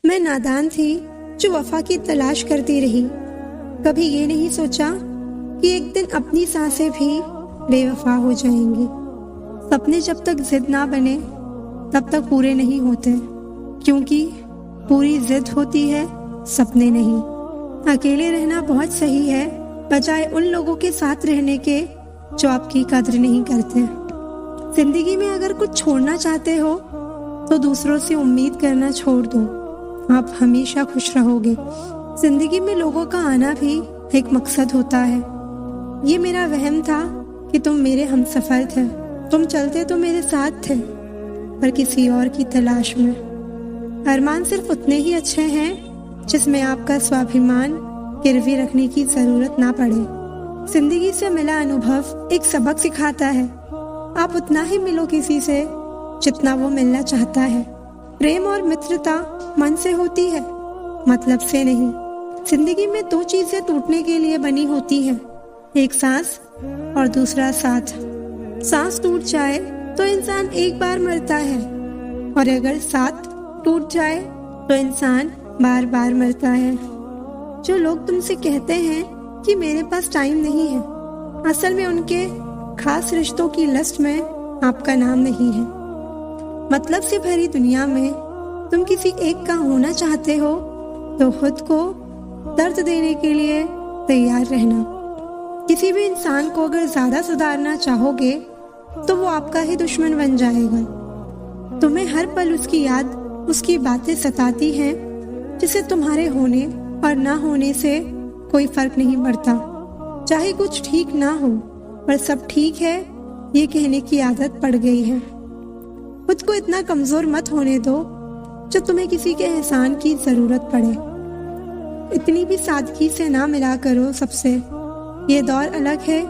मैं नादान थी जो वफा की तलाश करती रही। कभी ये नहीं सोचा कि एक दिन अपनी सांसें भी बेवफा हो जाएंगी। सपने जब तक जिद ना बने तब तक पूरे नहीं होते, क्योंकि पूरी जिद होती है, सपने नहीं। अकेले रहना बहुत सही है, बजाय उन लोगों के साथ रहने के जो आपकी कद्र नहीं करते। जिंदगी में अगर कुछ छोड़ना चाहते हो तो दूसरों से उम्मीद करना छोड़ दो, आप हमेशा खुश रहोगे। जिंदगी में लोगों का आना भी एक मकसद होता है। ये मेरा वहम था कि तुम मेरे हमसफर थे, तुम चलते तो मेरे साथ थे, पर किसी और की तलाश में। अरमान सिर्फ उतने ही अच्छे हैं जिसमें आपका स्वाभिमान गिरवी रखने की जरूरत ना पड़े। जिंदगी से मिला अनुभव एक सबक सिखाता है, आप उतना ही मिलो किसी से जितना वो मिलना चाहता है। प्रेम और मित्रता मन से होती है, मतलब से नहीं। जिंदगी में दो चीजें टूटने के लिए बनी होती हैं, एक सांस और दूसरा साथ। सांस टूट जाए तो इंसान एक बार मरता है, और अगर साथ टूट जाए तो इंसान बार बार मरता है। जो लोग तुमसे कहते हैं कि मेरे पास टाइम नहीं है, असल में उनके खास रिश्तों की लिस्ट में आपका नाम नहीं है। मतलब से भरी दुनिया में तुम किसी एक का होना चाहते हो तो खुद को दर्द देने के लिए तैयार रहना। किसी भी इंसान को अगर ज्यादा सुधारना चाहोगे तो वो आपका ही दुश्मन बन जाएगा। तुम्हें हर पल उसकी याद, उसकी बातें सताती हैं, जिसे तुम्हारे होने और ना होने से कोई फर्क नहीं पड़ता। चाहे कुछ ठीक ना हो पर सब ठीक है ये कहने की आदत पड़ गई है। खुद को इतना कमजोर मत होने दो जो तुम्हें किसी के एहसान की जरूरत पड़े। इतनी भी सादगी से ना मिला करो सबसे। ये दौर अलग है,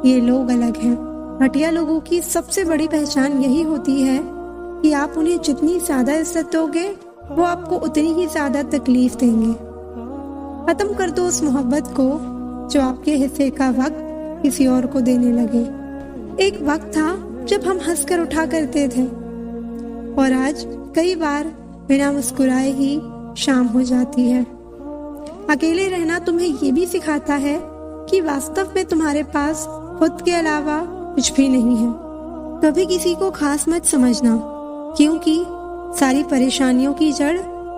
ये लोग अलग हैं। घटिया लोगों की सबसे बड़ी पहचान यही होती है कि आप उन्हें जितनी ज्यादा इज्जत दोगे वो आपको उतनी ही ज्यादा तकलीफ देंगे। खत्म कर दो उस मोहब्बत को जो आपके हिस्से का वक्त किसी और को देने लगे। एक वक्त था जब हम हंसकर उठा करते थे, और आज कई बार बिना मुस्कुराए ही शाम हो जाती है। अकेले रहना तुम्हें ये भी सिखाता है कि वास्तव में तुम्हारे पास खुद के अलावा कुछ भी नहीं है। कभी किसी को खास मत समझना, क्योंकि सारी परेशानियों की जड़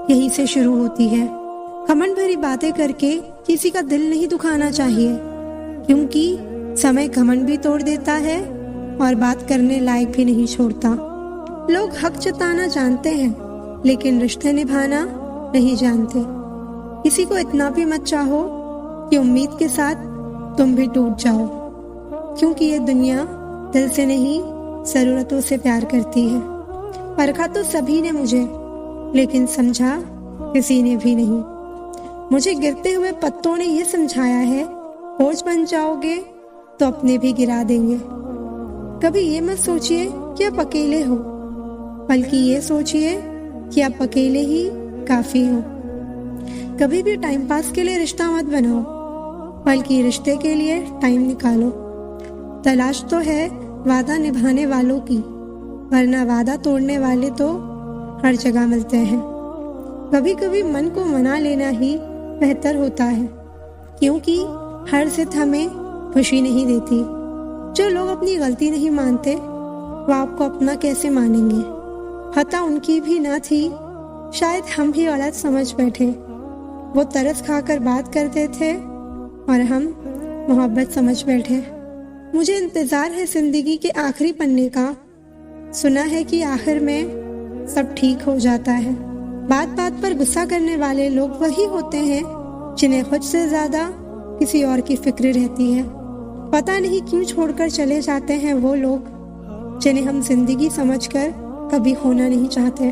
यहीं से शुरू होती है। घमंड भरी बातें करके किसी का दिल नहीं दुखाना चाहिए, क्योंकि समय घमंड भी तोड़ देता है और बात करने लायक भी नहीं छोड़ता। लोग हक जताना जानते हैं, लेकिन रिश्ते निभाना नहीं जानते। किसी को इतना भी मत चाहो कि उम्मीद के साथ तुम भी टूट जाओ, क्योंकि ये दुनिया दिल से नहीं जरूरतों से प्यार करती है। परखा तो सभी ने मुझे, लेकिन समझा किसी ने भी नहीं। मुझे गिरते हुए पत्तों ने ये समझाया है, बोझ बन जाओगे तो अपने भी गिरा देंगे। कभी ये मत सोचिए कि आप अकेले हो, बल्कि ये सोचिए कि आप अकेले ही काफी हो। कभी भी टाइम पास के लिए रिश्ता मत बनाओ, बल्कि रिश्ते के लिए टाइम निकालो। तलाश तो है वादा निभाने वालों की, वरना वादा तोड़ने वाले तो हर जगह मिलते हैं। कभी कभी मन को मना लेना ही बेहतर होता है, क्योंकि हर जिद हमें खुशी नहीं देती। जो लोग अपनी गलती नहीं मानते वो आपको अपना कैसे मानेंगे। खता उनकी भी ना थी, शायद हम भी गलत समझ बैठे। वो तरस खाकर बात करते थे और हम मोहब्बत समझ बैठे। मुझे इंतजार है जिंदगी के आखिरी पन्ने का। सुना है कि आखिर में सब ठीक हो जाता है। बात बात पर गुस्सा करने वाले लोग वही होते हैं जिन्हें खुद से ज्यादा किसी और की फिक्र रहती है। पता नहीं क्यों छोड़कर चले जाते हैं वो लोग जिन्हें हम जिंदगी समझकर कभी खोना नहीं चाहते।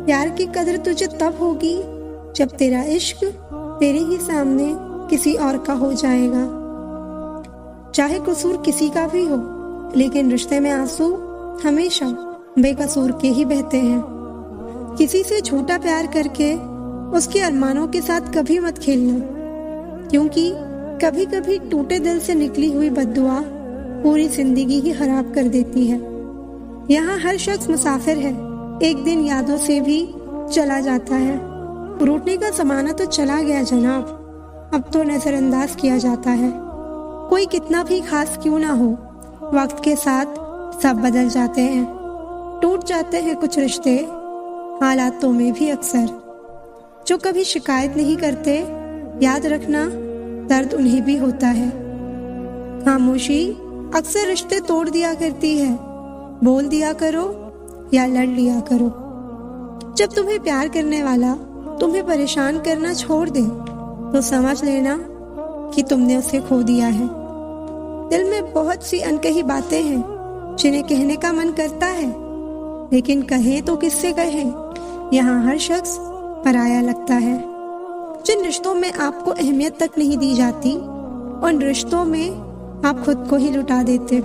प्यार की कदर तुझे तब होगी जब तेरा इश्क तेरे ही सामने किसी और का हो जाएगा। चाहे कसूर किसी का भी हो, लेकिन रिश्ते में आंसू हमेशा बेकसूर के ही बहते हैं। किसी से झूठा प्यार करके उसके अरमानों के साथ कभी मत खेलना, क्योंकि कभी कभी टूटे दिल से निकली हुई बद्दुआ पूरी जिंदगी ही खराब कर देती है। यहाँ हर शख्स मुसाफिर है, एक दिन यादों से भी चला जाता है। रूठने का जमाना तो चला गया जनाब, अब तो नजरअंदाज किया जाता है। कोई कितना भी खास क्यों ना हो, वक्त के साथ सब बदल जाते हैं, टूट जाते हैं कुछ रिश्ते हालातों में भी अक्सर। जो कभी शिकायत नहीं करते, याद रखना दर्द उन्हें भी होता है। खामोशी अक्सर रिश्ते तोड़ दिया करती है, बोल दिया करो या लड़ लिया करो। जब तुम्हें प्यार करने वाला तुम्हें परेशान करना छोड़ दे तो समझ लेना कि तुमने उसे खो दिया है। दिल में बहुत सी अनकही बातें हैं जिन्हें कहने का मन करता है, लेकिन कहें तो किससे कहें, यहाँ हर शख्स पराया लगता है। जिन रिश्तों में आपको अहमियत तक नहीं दी जाती, उन रिश्तों में आप खुद को ही लुटा देते।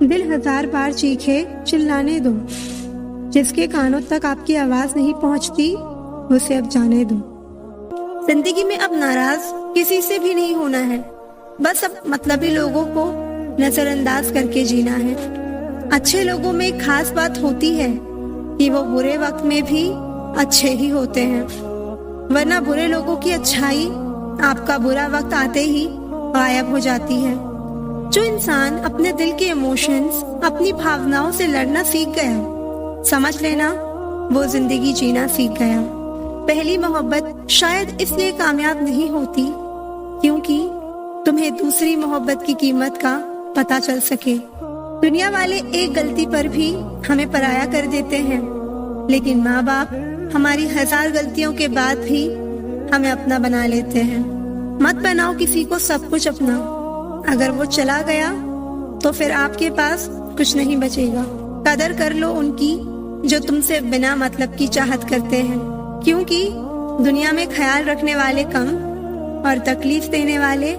दिल 1000 बार चीखे चिल्लाने दो, जिसके कानों तक आपकी आवाज नहीं पहुंचती उसे अब जाने दो। जिंदगी में अब नाराज किसी से भी नहीं होना है, बस अब मतलबी लोगों को नजरअंदाज करके जीना है। अच्छे लोगों में एक खास बात होती है कि वो बुरे वक्त में भी अच्छे ही होते हैं, वरना बुरे लोगों की अच्छाई आपका बुरा वक्त आते ही गायब हो जाती है। जो इंसान अपने दिल के इमोशंस, अपनी भावनाओं से लड़ना सीख गया, समझ लेना वो जिंदगी जीना सीख गया। पहली मोहब्बत शायद इसलिए कामयाब नहीं होती क्योंकि तुम्हें दूसरी मोहब्बत की कीमत का पता चल सके। दुनिया वाले एक गलती पर भी हमें पराया कर देते हैं, लेकिन माँ बाप हमारी 1000 गलतियों के बाद भी हमें अपना बना लेते हैं। मत बनाओ किसी को सब कुछ अपना, अगर वो चला गया तो फिर आपके पास कुछ नहीं बचेगा। कदर कर लो उनकी जो तुमसे बिना मतलब की चाहत करते हैं, क्योंकि दुनिया में ख्याल रखने वाले कम और तकलीफ देने वाले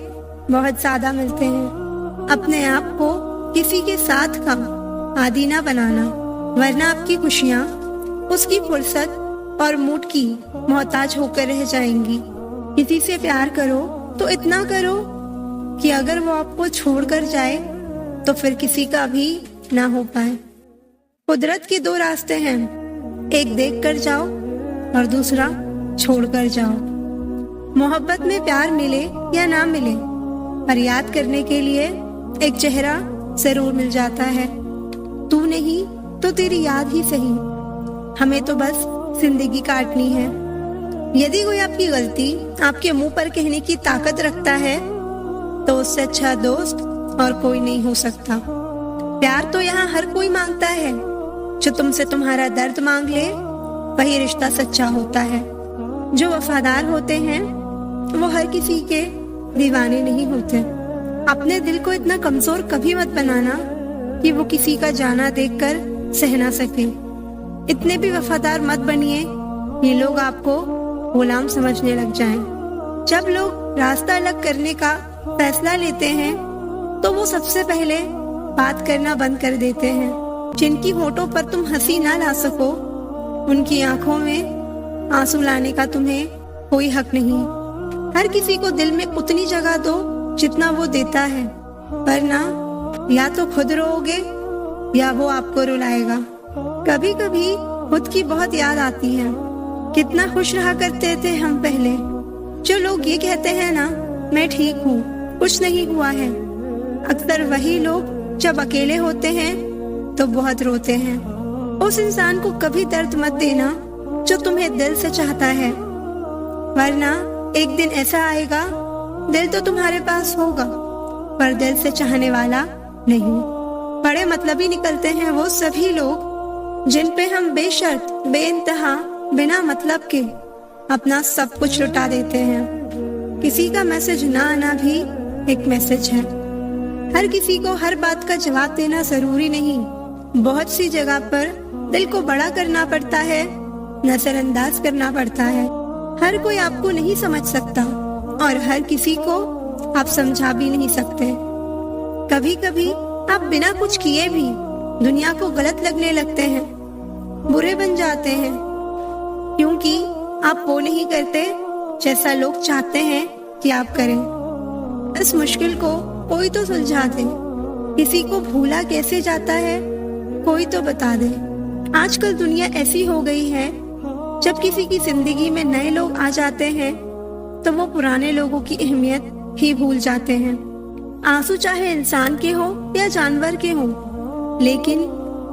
बहुत ज्यादा मिलते हैं। अपने आप को किसी के साथ का आदी ना बनाना, वरना आपकी खुशियाँ उसकी फुर्सत और मूड की मोहताज होकर रह जाएंगी। किसी से प्यार करो तो इतना करो कि अगर वो आपको छोड़कर जाए तो फिर किसी का भी ना हो पाए। कुदरत के 2 रास्ते हैं, एक देख कर जाओ और दूसरा छोड़ कर जाओ। मोहब्बत में प्यार मिले या ना मिले, पर याद करने के लिए एक चेहरा जरूर मिल जाता है। तू नहीं तो तेरी याद ही सही, हमें तो बस जिंदगी काटनी है। यदि कोई आपकी गलती आपके मुंह पर कहने की ताकत रखता है तो उससे अच्छा दोस्त और कोई नहीं हो सकता। प्यार तो यहाँ हर कोई मांगता है, जो तुमसे तुम्हारा दर्द मांग ले वही रिश्ता सच्चा होता है। जो वफादार होते हैं वो हर किसी के दीवाने नहीं होते। अपने दिल को इतना कमजोर कभी मत बनाना कि वो किसी का जाना देखकर सह ना सके। इतने भी वफादार मत बनिए ये लोग आपको गुलाम समझने लग जाएं। जब लोग रास्ता अलग करने का फैसला लेते हैं तो वो सबसे पहले बात करना बंद कर देते हैं। जिनकी होठों पर तुम हंसी ना ला सको, उनकी आंखों में आंसू लाने का तुम्हें कोई हक नहीं। हर किसी को दिल में उतनी जगह दो जितना वो देता है, वरना या तो खुद रोओगे या वो आपको रुलाएगा। कभी कभी खुद की बहुत याद आती है, कितना खुश रहा करते थे हम पहले। जो लोग ये कहते हैं ना मैं ठीक हूँ, कुछ नहीं हुआ है, अक्सर वही लोग जब अकेले होते हैं तो बहुत रोते हैं। उस इंसान को कभी दर्द मत देना जो तुम्हें दिल से चाहता है, वरना एक दिन ऐसा आएगा दिल तो तुम्हारे पास होगा पर दिल से चाहने वाला नहीं। बड़े मतलबी निकलते हैं वो सभी लोग जिन पे हम बेशर्त बेइंतहा बिना मतलब के अपना सब कुछ लुटा देते हैं। किसी का मैसेज ना आना भी एक मैसेज है। हर किसी को हर बात का जवाब देना जरूरी नहीं। बहुत सी जगह पर दिल को बड़ा करना पड़ता है, नजरअंदाज करना पड़ता है। हर कोई आपको नहीं समझ सकता और हर किसी को आप समझा भी नहीं सकते। कभी कभी आप बिना कुछ किए भी दुनिया को गलत लगने लगते हैं, बुरे बन जाते हैं, क्योंकि आप वो नहीं करते जैसा लोग चाहते हैं कि आप करें। इस मुश्किल को कोई तो सुलझा दे। किसी को भूला कैसे जाता है कोई तो बता दे। आजकल दुनिया ऐसी हो गई है जब किसी की जिंदगी में नए लोग आ जाते हैं तो वो पुराने लोगों की अहमियत ही भूल जाते हैं। आंसू चाहे इंसान के हो या जानवर के हो, लेकिन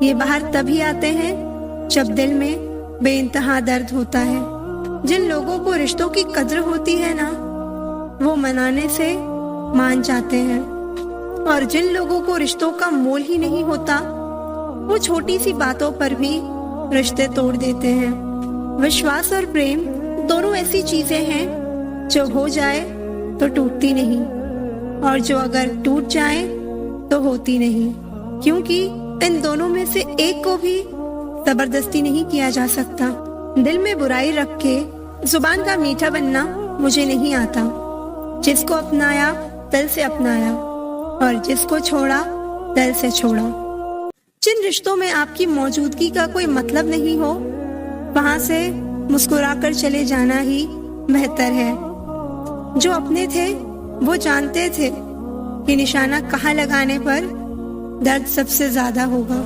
ये बाहर तभी आते हैं जब दिल में बेइंतहा दर्द होता है। जिन लोगों को रिश्तों की कद्र होती है ना, वो मनाने से मान जाते हैं, और जिन लोगों को रिश्तों का मोल ही नहीं होता, वो छोटी सी बातों पर भी रिश्ते तोड़ देते हैं। विश्वास और प्रेम दोनों ऐसी चीजें हैं जो हो जाए तो टूटती नहीं, और जो अगर टूट जाए तो होती नहीं, क्योंकि इन दोनों में से एक को भी जबरदस्ती नहीं किया जा सकता। दिल में बुराई रख के जुबान का मीठा बनना मुझे नहीं आता। जिसको अपनाया दिल से अपनाया, और जिसको छोड़ा दिल से छोड़ा। जिन रिश्तों में आपकी मौजूदगी का कोई मतलब नहीं हो, वहां से मुस्कुराकर चले जाना ही बेहतर है। जो अपने थे वो जानते थे कि निशाना कहाँ लगाने पर दर्द सबसे ज्यादा होगा।